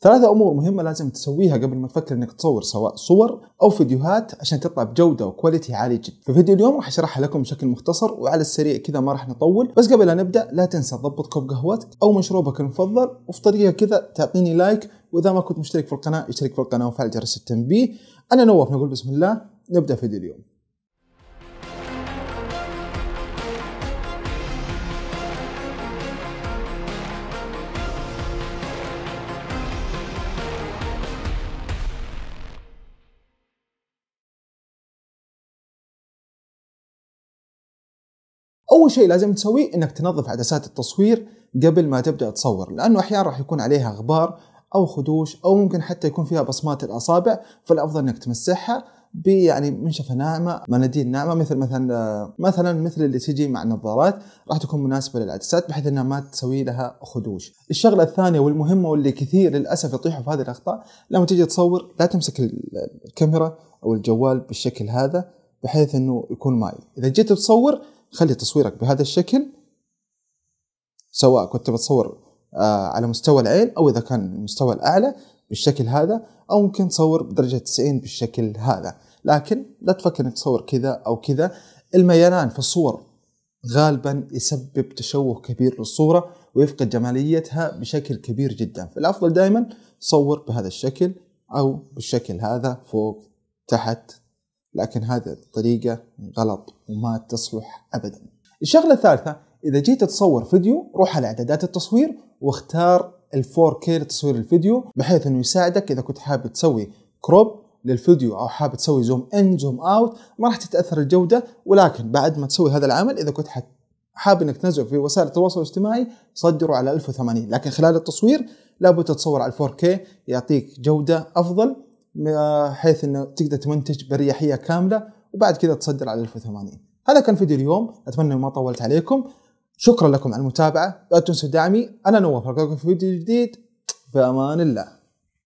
3 أمور مهمة لازم تسويها قبل ما تفكر انك تصور سواء صور او فيديوهات عشان تطلع بجودة وكواليتي عالي جدا. في فيديو اليوم راح اشرحها لكم بشكل مختصر وعلى السريع كذا، ما راح نطول. بس قبل لا نبدأ لا تنسى تضبط كوب قهوتك او مشروبك المفضل، وفي طريقة كذا تعطيني لايك، واذا ما كنت مشترك في القناة اشترك في القناة وفعل جرس التنبيه. انا نواف، نقول بسم الله نبدأ فيديو اليوم. أول شيء لازم تسويه إنك تنظف عدسات التصوير قبل ما تبدأ تصور، لأنه أحيانا راح يكون عليها غبار أو خدوش أو ممكن حتى يكون فيها بصمات الأصابع، فالأفضل إنك تمسحها يعني منشفة ناعمة، مناديل ناعمة، مثل اللي تجي مع النظارات، راح تكون مناسبة للعدسات بحيث إنها ما تسوي لها خدوش. الشغلة الثانية والمهمة واللي كثير للأسف يطيحوا في هذه الأخطاء، لما تيجي تصور لا تمسك الكاميرا أو الجوال بالشكل هذا بحيث إنه يكون مايل. إذا جيت تصور خلي تصويرك بهذا الشكل، سواء كنت بتصور على مستوى العين أو إذا كان المستوى الأعلى بالشكل هذا، أو ممكن تصور بدرجة 90 بالشكل هذا. لكن لا تفكر إنك تصور كذا أو كذا. الميلان في الصور غالبا يسبب تشوه كبير للصورة ويفقد جماليتها بشكل كبير جدا، فالأفضل دائما صور بهذا الشكل أو بالشكل هذا فوق تحت، لكن هذه الطريقة غلط وما تصلح أبدا. الشغلة الثالثة، إذا جيت تصور فيديو روح على إعدادات التصوير واختار ال 4K لتصوير الفيديو، بحيث أنه يساعدك إذا كنت حابب تسوي كروب للفيديو أو حابب تسوي زوم إن زوم أوت، ما راح تتأثر الجودة. ولكن بعد ما تسوي هذا العمل، إذا كنت حابب أنك تنزله في وسائل التواصل الاجتماعي صدره على 1080، لكن خلال التصوير لابد تتصور على 4K يعطيك جودة أفضل، حيث أنه تقدر تمنتج بريحية كاملة وبعد كذا تصدر على 1080. هذا كان فيديو اليوم، أتمنى ما طولت عليكم. شكرا لكم على المتابعة، لا تنسوا دعمي. أنا نواف، ألقاكم في فيديو جديد، في أمان الله.